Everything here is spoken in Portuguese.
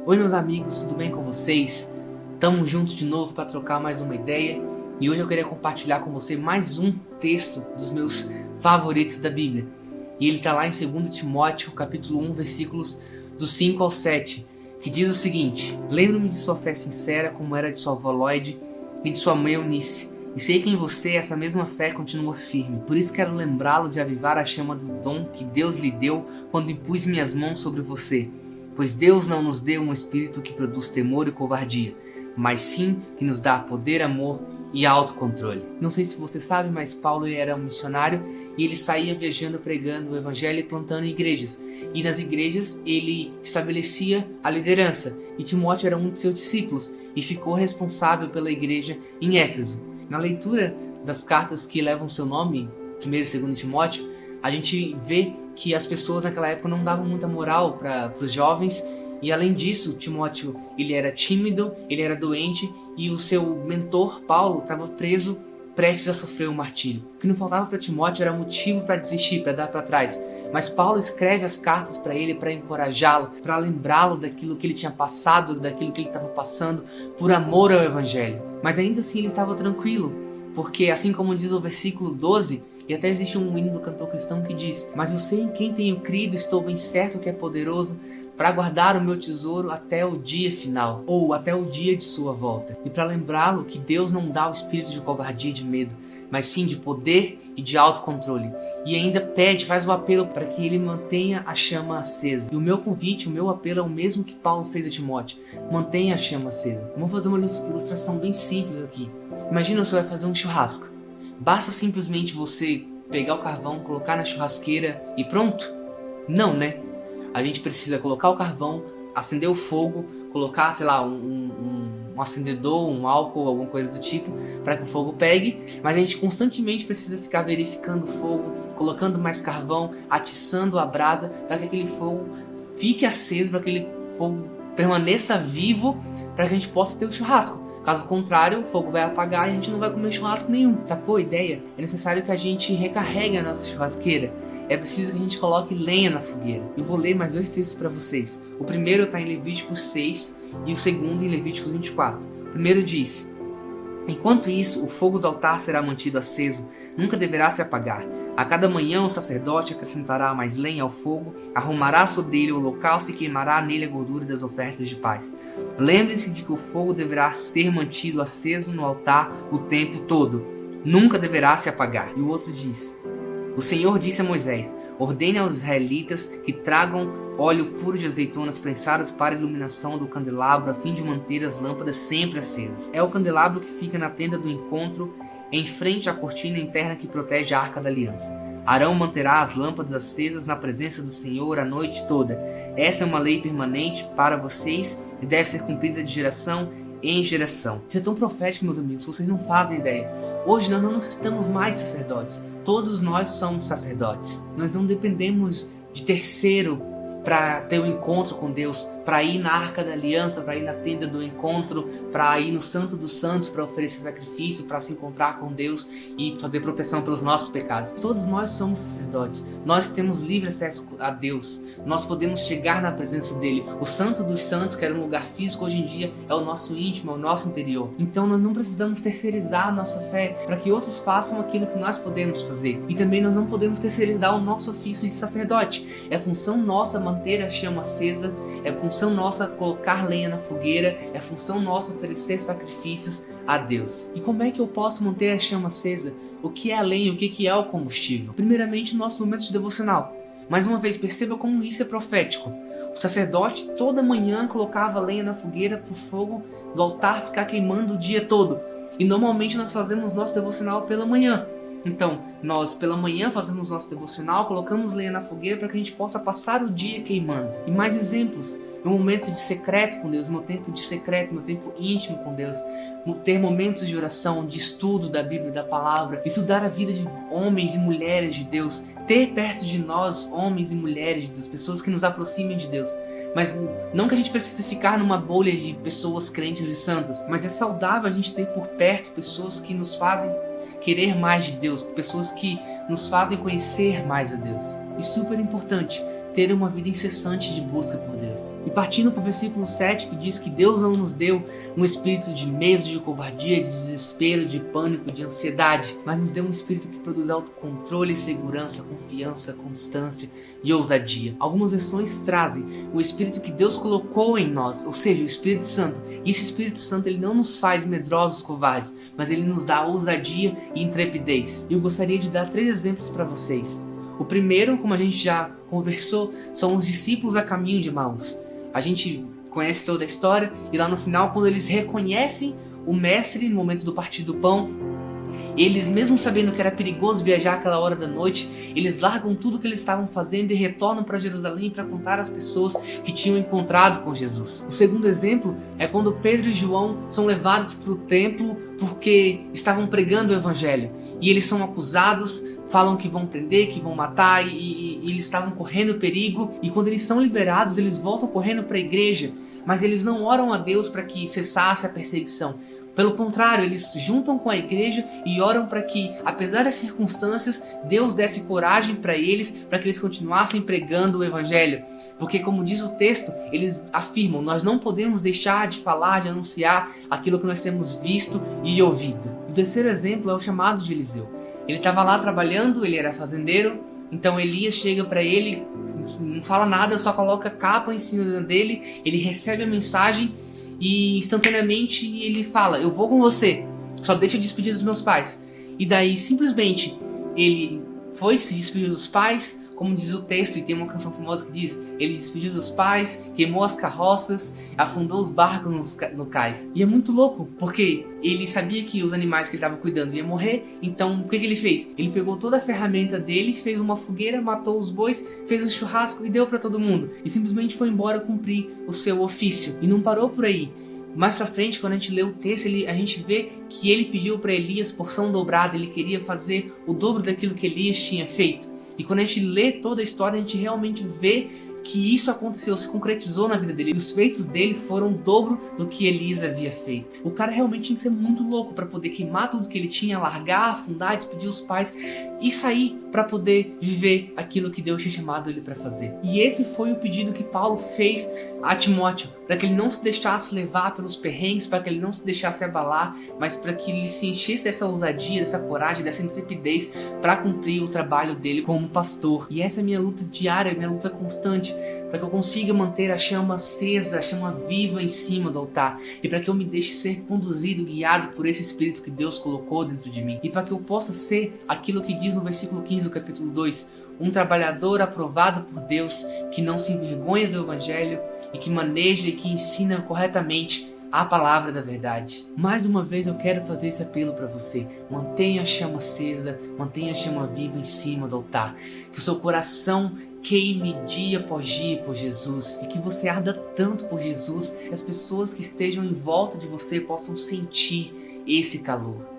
Oi meus amigos, tudo bem com vocês? Estamos juntos de novo para trocar mais uma ideia e hoje eu queria compartilhar com você mais um texto dos meus favoritos da Bíblia. E ele está lá em 2 Timóteo, capítulo 1, versículos do 5 ao 7, que diz o seguinte: Lembro-me de sua fé sincera, como era de sua avó Lloyd e de sua mãe Eunice, e sei que em você essa mesma fé continua firme. Por isso quero lembrá-lo de avivar a chama do dom que Deus lhe deu quando impus minhas mãos sobre você. Pois Deus não nos deu um espírito que produz temor e covardia, mas sim que nos dá poder, amor e autocontrole. Não sei se você sabe, mas Paulo era um missionário e ele saía viajando, pregando o evangelho e plantando igrejas. E nas igrejas ele estabelecia a liderança. E Timóteo era um de seus discípulos e ficou responsável pela igreja em Éfeso. Na leitura das cartas que levam seu nome, 1º e 2º Timóteo, a gente vê que as pessoas naquela época não davam muita moral para os jovens, e além disso, Timóteo ele era tímido, ele era doente, e o seu mentor, Paulo, estava preso, prestes a sofrer um martírio. O que não faltava para Timóteo era motivo para desistir, para dar para trás. Mas Paulo escreve as cartas para ele para encorajá-lo, para lembrá-lo daquilo que ele tinha passado, daquilo que ele estava passando, por amor ao evangelho. Mas ainda assim ele estava tranquilo, porque assim como diz o versículo 12, e até existe um hino do cantor cristão que diz: Mas eu sei em quem tenho crido, estou bem certo que é poderoso para guardar o meu tesouro até o dia final, ou até o dia de sua volta. E para lembrá-lo que Deus não dá o espírito de covardia e de medo, mas sim de poder e de autocontrole. E ainda pede, faz o apelo para que ele mantenha a chama acesa. E o meu convite, o meu apelo é o mesmo que Paulo fez a Timóteo: mantenha a chama acesa. Vamos fazer uma ilustração bem simples aqui. Imagina você vai fazer um churrasco. Basta simplesmente você pegar o carvão, colocar na churrasqueira e pronto? Não, né? A gente precisa colocar o carvão, acender o fogo, colocar, sei lá, um acendedor, um álcool, alguma coisa do tipo, para que o fogo pegue, mas a gente constantemente precisa ficar verificando o fogo, colocando mais carvão, atiçando a brasa, para que aquele fogo fique aceso, para que aquele fogo permaneça vivo, para que a gente possa ter o churrasco. Caso contrário, o fogo vai apagar e a gente não vai comer churrasco nenhum. Sacou a ideia? É necessário que a gente recarregue a nossa churrasqueira. É preciso que a gente coloque lenha na fogueira. Eu vou ler mais 2 textos para vocês. O primeiro está em Levíticos 6 e o segundo em Levíticos 24. O primeiro diz: Enquanto isso, o fogo do altar será mantido aceso, nunca deverá se apagar. A cada manhã o sacerdote acrescentará mais lenha ao fogo, arrumará sobre ele o holocausto e queimará nele a gordura das ofertas de paz. Lembre-se de que o fogo deverá ser mantido aceso no altar o tempo todo, nunca deverá se apagar. E o outro diz: O Senhor disse a Moisés: Ordene aos israelitas que tragam óleo puro de azeitonas prensadas para a iluminação do candelabro, a fim de manter as lâmpadas sempre acesas. É o candelabro que fica na tenda do encontro, em frente à cortina interna que protege a Arca da Aliança. Arão manterá as lâmpadas acesas na presença do Senhor a noite toda. Essa é uma lei permanente para vocês e deve ser cumprida de geração em geração. Isso é tão profético, meus amigos, vocês não fazem ideia. Hoje nós não necessitamos mais de sacerdotes. Todos nós somos sacerdotes. Nós não dependemos de terceiro para ter um encontro com Deus, para ir na Arca da Aliança, para ir na tenda do encontro, para ir no Santo dos Santos, para oferecer sacrifício, para se encontrar com Deus e fazer propiciação pelos nossos pecados. Todos nós somos sacerdotes. Nós temos livre acesso a Deus. Nós podemos chegar na presença dele. O Santo dos Santos, que era um lugar físico, hoje em dia é o nosso íntimo, é o nosso interior. Então nós não precisamos terceirizar a nossa fé para que outros façam aquilo que nós podemos fazer. E também nós não podemos terceirizar o nosso ofício de sacerdote. É função nossa manter a chama acesa, é função nossa colocar lenha na fogueira, é função nossa oferecer sacrifícios a Deus. E como é que eu posso manter a chama acesa? O que é a lenha? O que é o combustível? Primeiramente, nosso momento de devocional. Mais uma vez, perceba como isso é profético. O sacerdote toda manhã colocava lenha na fogueira para o fogo do altar ficar queimando o dia todo. E normalmente nós fazemos nosso devocional pela manhã. Então, nós pela manhã fazemos nosso devocional, colocamos lenha na fogueira para que a gente possa passar o dia queimando. E mais exemplos: meu momento de secreto com Deus, meu tempo de secreto, meu tempo íntimo com Deus, ter momentos de oração, de estudo da Bíblia e da Palavra, estudar a vida de homens e mulheres de Deus, ter perto de nós homens e mulheres de Deus, pessoas que nos aproximem de Deus. Mas não que a gente precise ficar numa bolha de pessoas crentes e santas, mas é saudável a gente ter por perto pessoas que nos fazem querer mais de Deus, pessoas que nos fazem conhecer mais a Deus. E super importante, terem uma vida incessante de busca por Deus. E partindo para o versículo 7, que diz que Deus não nos deu um espírito de medo, de covardia, de desespero, de pânico, de ansiedade, mas nos deu um espírito que produz autocontrole, segurança, confiança, constância e ousadia. Algumas versões trazem o espírito que Deus colocou em nós, ou seja, o Espírito Santo. E esse Espírito Santo, ele não nos faz medrosos, covardes, mas ele nos dá ousadia e intrepidez. E eu gostaria de dar 3 exemplos para vocês. O primeiro, como a gente já conversou, são os discípulos a caminho de Emaús. A gente conhece toda a história e lá no final, quando eles reconhecem o mestre no momento do partir do pão, eles, mesmo sabendo que era perigoso viajar aquela hora da noite, eles largam tudo que eles estavam fazendo e retornam para Jerusalém para contar às pessoas que tinham encontrado com Jesus. O segundo exemplo é quando Pedro e João são levados para o templo porque estavam pregando o evangelho. E eles são acusados, falam que vão prender, que vão matar e eles estavam correndo perigo. E quando eles são liberados, eles voltam correndo para a igreja, mas eles não oram a Deus para que cessasse a perseguição. Pelo contrário, eles juntam com a igreja e oram para que, apesar das circunstâncias, Deus desse coragem para eles continuassem pregando o evangelho. Porque, como diz o texto, eles afirmam: nós não podemos deixar de falar, de anunciar aquilo que nós temos visto e ouvido. O terceiro exemplo é o chamado de Eliseu. Ele estava lá trabalhando, ele era fazendeiro, então Elias chega para ele, não fala nada, só coloca a capa em cima dele, ele recebe a mensagem e instantaneamente ele fala: eu vou com você, só deixa eu despedir dos meus pais. E daí simplesmente ele foi se despedir dos pais, como diz o texto, e tem uma canção famosa que diz: ele despediu dos pais, queimou as carroças, afundou os barcos no cais. E é muito louco, porque ele sabia que os animais que ele estava cuidando iam morrer, então o que ele fez? Ele pegou toda a ferramenta dele, fez uma fogueira, matou os bois, fez um churrasco e deu para todo mundo. E simplesmente foi embora cumprir o seu ofício. E não parou por aí. Mais pra frente, quando a gente lê o texto, a gente vê que ele pediu para Elias porção dobrada, ele queria fazer o dobro daquilo que Elias tinha feito. E quando a gente lê toda a história, a gente realmente vê que isso aconteceu, se concretizou na vida dele. E os feitos dele foram o dobro do que Elias havia feito. O cara realmente tinha que ser muito louco para poder queimar tudo que ele tinha, largar, afundar, despedir os pais e sair para poder viver aquilo que Deus tinha chamado ele para fazer. E esse foi o pedido que Paulo fez a Timóteo, para que ele não se deixasse levar pelos perrengues, para que ele não se deixasse abalar, mas para que ele se enchesse dessa ousadia, dessa coragem, dessa intrepidez para cumprir o trabalho dele como pastor. E essa é a minha luta diária, minha luta constante, para que eu consiga manter a chama acesa, a chama viva em cima do altar, e para que eu me deixe ser conduzido, guiado por esse Espírito que Deus colocou dentro de mim, e para que eu possa ser aquilo que diz no versículo 15 do capítulo 2, um trabalhador aprovado por Deus, que não se envergonha do Evangelho e que maneja e que ensina corretamente a palavra da verdade. Mais uma vez eu quero fazer esse apelo para você: mantenha a chama acesa, mantenha a chama viva em cima do altar, que o seu coração queime dia após dia por Jesus, e que você arda tanto por Jesus que as pessoas que estejam em volta de você possam sentir esse calor.